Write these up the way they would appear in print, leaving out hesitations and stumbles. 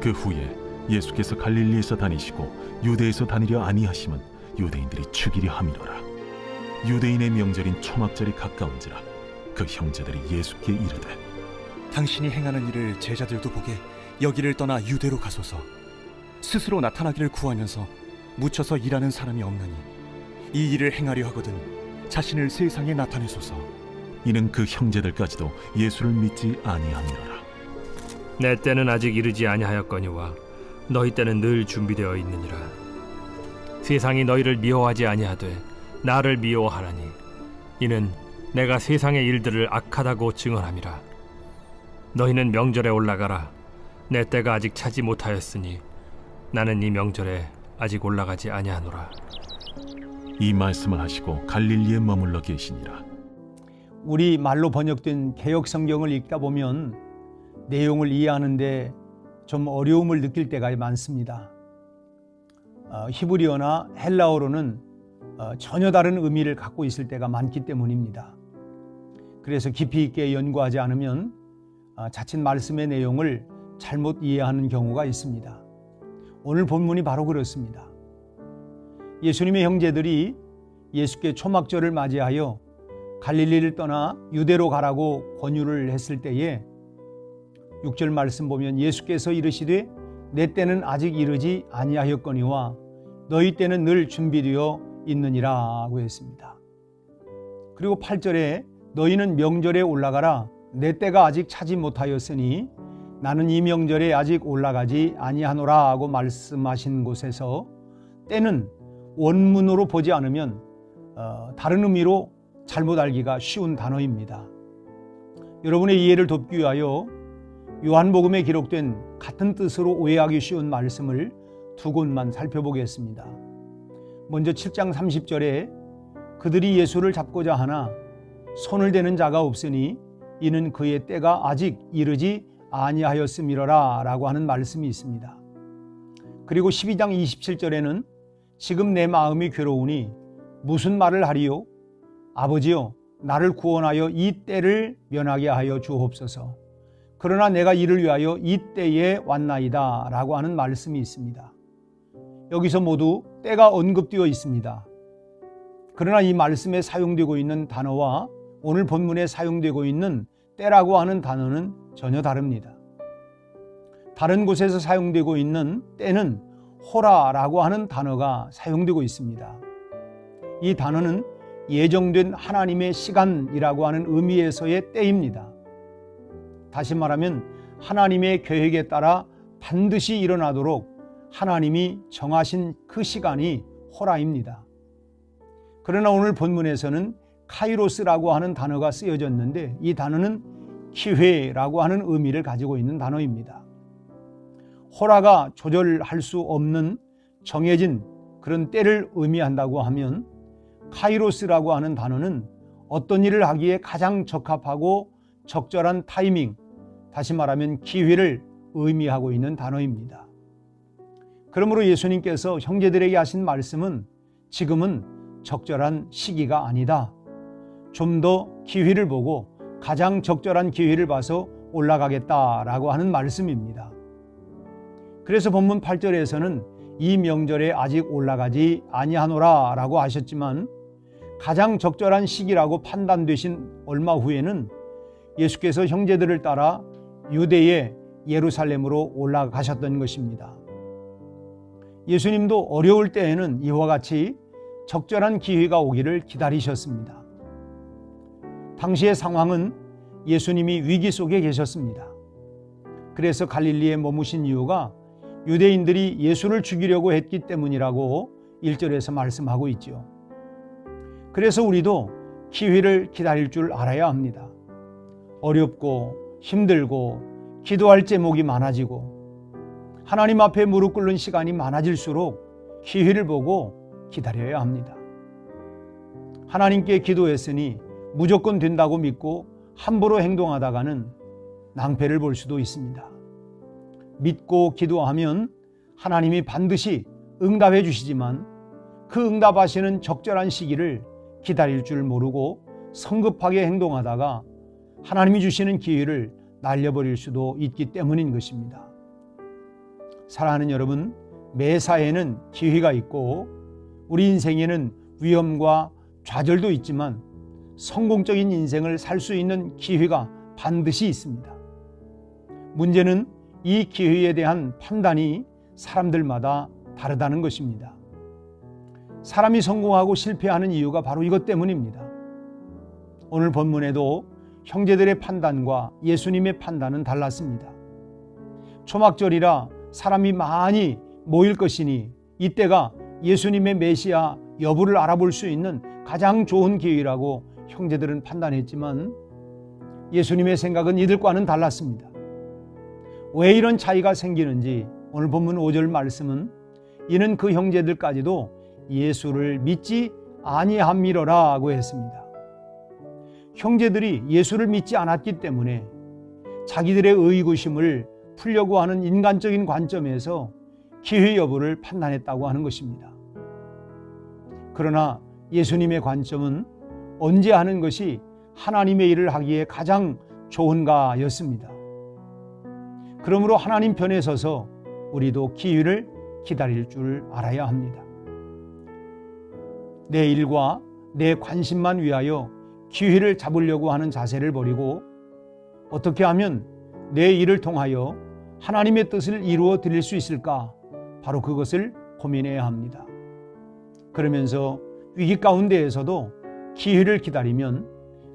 그 후에 예수께서 갈릴리에서 다니시고 유대에서 다니려 아니하심은 유대인들이 죽이려 함이로라. 유대인의 명절인 초막절이 가까운지라 그 형제들이 예수께 이르되 당신이 행하는 일을 제자들도 보게 여기를 떠나 유대로 가소서. 스스로 나타나기를 구하면서 묻혀서 일하는 사람이 없나니 이 일을 행하려 하거든 자신을 세상에 나타내소서. 이는 그 형제들까지도 예수를 믿지 아니함이로라. 내 때는 아직 이르지 아니하였거니와 너희 때는 늘 준비되어 있느니라. 세상이 너희를 미워하지 아니하되 나를 미워하라니 이는 내가 세상의 일들을 악하다고 증언함이라. 너희는 명절에 올라가라. 내 때가 아직 차지 못하였으니 나는 이 명절에 아직 올라가지 아니하노라. 이 말씀을 하시고 갈릴리에 머물러 계시니라. 우리 말로 번역된 개역 성경을 읽다 보면 내용을 이해하는데 좀 어려움을 느낄 때가 많습니다. 히브리어나 헬라어로는 전혀 다른 의미를 갖고 있을 때가 많기 때문입니다. 그래서 깊이 있게 연구하지 않으면 자칫 말씀의 내용을 잘못 이해하는 경우가 있습니다. 오늘 본문이 바로 그렇습니다. 예수님의 형제들이 예수께 초막절을 맞이하여 갈릴리를 떠나 유대로 가라고 권유를 했을 때에 6절 말씀 보면 예수께서 이르시되 내 때는 아직 이르지 아니하였거니와 너희 때는 늘 준비되어 있느니라 하고 했습니다. 그리고 8절에 너희는 명절에 올라가라. 내 때가 아직 차지 못하였으니 나는 이 명절에 아직 올라가지 아니하노라 하고 말씀하신 곳에서 때는 원문으로 보지 않으면 다른 의미로 잘못 알기가 쉬운 단어입니다. 여러분의 이해를 돕기 위하여 요한복음에 기록된 같은 뜻으로 오해하기 쉬운 말씀을 두 곳만 살펴보겠습니다. 먼저 7장 30절에 그들이 예수를 잡고자 하나 손을 대는 자가 없으니 이는 그의 때가 아직 이르지 아니하였음이로라 라고 하는 말씀이 있습니다. 그리고 12장 27절에는 지금 내 마음이 괴로우니 무슨 말을 하리요? 아버지여 나를 구원하여 이 때를 면하게 하여 주옵소서. 그러나 내가 이를 위하여 이 때에 왔나이다 라고 하는 말씀이 있습니다. 여기서 모두 때가 언급되어 있습니다. 그러나 이 말씀에 사용되고 있는 단어와 오늘 본문에 사용되고 있는 때라고 하는 단어는 전혀 다릅니다. 다른 곳에서 사용되고 있는 때는 호라라고 하는 단어가 사용되고 있습니다. 이 단어는 예정된 하나님의 시간이라고 하는 의미에서의 때입니다. 다시 말하면 하나님의 계획에 따라 반드시 일어나도록 하나님이 정하신 그 시간이 호라입니다. 그러나 오늘 본문에서는 카이로스라고 하는 단어가 쓰여졌는데 이 단어는 기회라고 하는 의미를 가지고 있는 단어입니다. 호라가 조절할 수 없는 정해진 그런 때를 의미한다고 하면 카이로스라고 하는 단어는 어떤 일을 하기에 가장 적합하고 적절한 타이밍, 다시 말하면 기회를 의미하고 있는 단어입니다. 그러므로 예수님께서 형제들에게 하신 말씀은 지금은 적절한 시기가 아니다. 좀 더 기회를 보고 가장 적절한 기회를 봐서 올라가겠다라고 하는 말씀입니다. 그래서 본문 8절에서는 이 명절에 아직 올라가지 아니하노라 라고 하셨지만 가장 적절한 시기라고 판단되신 얼마 후에는 예수께서 형제들을 따라 유대의 예루살렘으로 올라가셨던 것입니다. 예수님도 어려울 때에는 이와 같이 적절한 기회가 오기를 기다리셨습니다. 당시의 상황은 예수님이 위기 속에 계셨습니다. 그래서 갈릴리에 머무신 이유가 유대인들이 예수를 죽이려고 했기 때문이라고 1절에서 말씀하고 있죠. 그래서 우리도 기회를 기다릴 줄 알아야 합니다. 어렵고 힘들고 기도할 제목이 많아지고 하나님 앞에 무릎 꿇는 시간이 많아질수록 기회를 보고 기다려야 합니다. 하나님께 기도했으니 무조건 된다고 믿고 함부로 행동하다가는 낭패를 볼 수도 있습니다. 믿고 기도하면 하나님이 반드시 응답해 주시지만 그 응답하시는 적절한 시기를 기다릴 줄 모르고 성급하게 행동하다가 하나님이 주시는 기회를 날려버릴 수도 있기 때문인 것입니다. 사랑하는 여러분, 매사에는 기회가 있고 우리 인생에는 위험과 좌절도 있지만 성공적인 인생을 살 수 있는 기회가 반드시 있습니다. 문제는 이 기회에 대한 판단이 사람들마다 다르다는 것입니다. 사람이 성공하고 실패하는 이유가 바로 이것 때문입니다. 오늘 본문에도 형제들의 판단과 예수님의 판단은 달랐습니다. 초막절이라 사람이 많이 모일 것이니 이때가 예수님의 메시아 여부를 알아볼 수 있는 가장 좋은 기회라고 형제들은 판단했지만 예수님의 생각은 이들과는 달랐습니다. 왜 이런 차이가 생기는지 오늘 본문 5절 말씀은 이는 그 형제들까지도 예수를 믿지 아니함이로라고 했습니다. 형제들이 예수를 믿지 않았기 때문에 자기들의 의구심을 풀려고 하는 인간적인 관점에서 기회 여부를 판단했다고 하는 것입니다. 그러나 예수님의 관점은 언제 하는 것이 하나님의 일을 하기에 가장 좋은가였습니다. 그러므로 하나님 편에 서서 우리도 기회를 기다릴 줄 알아야 합니다. 내 일과 내 관심만 위하여 기회를 잡으려고 하는 자세를 버리고 어떻게 하면 내 일을 통하여 하나님의 뜻을 이루어 드릴 수 있을까? 바로 그것을 고민해야 합니다. 그러면서 위기 가운데에서도 기회를 기다리면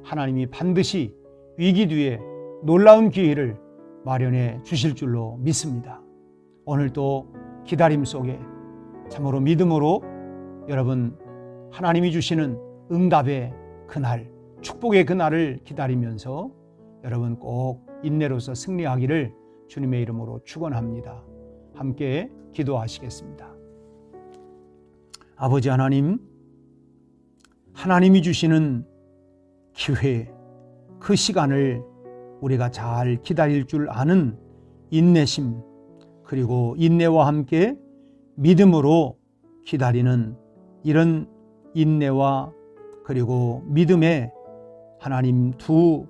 하나님이 반드시 위기 뒤에 놀라운 기회를 마련해 주실 줄로 믿습니다. 오늘도 기다림 속에 참으로 믿음으로 여러분 하나님이 주시는 응답의 그날, 축복의 그날을 기다리면서 여러분 꼭 인내로서 승리하기를 주님의 이름으로 축원합니다. 함께 기도하시겠습니다. 아버지 하나님, 하나님이 주시는 기회, 그 시간을 우리가 잘 기다릴 줄 아는 인내심, 그리고 인내와 함께 믿음으로 기다리는 이런 인내와 그리고 믿음의 하나님 두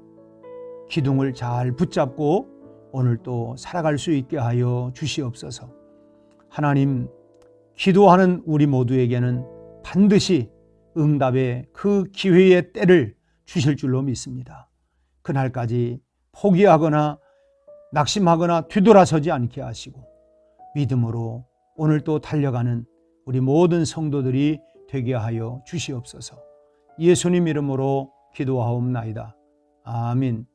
기둥을 잘 붙잡고 오늘 또 살아갈 수 있게 하여 주시옵소서. 하나님, 기도하는 우리 모두에게는 반드시 응답의 그 기회의 때를 주실 줄로 믿습니다. 그날까지 포기하거나 낙심하거나 뒤돌아서지 않게 하시고 믿음으로 오늘 또 달려가는 우리 모든 성도들이 되게 하여 주시옵소서. 예수님 이름으로 기도하옵나이다. 아멘.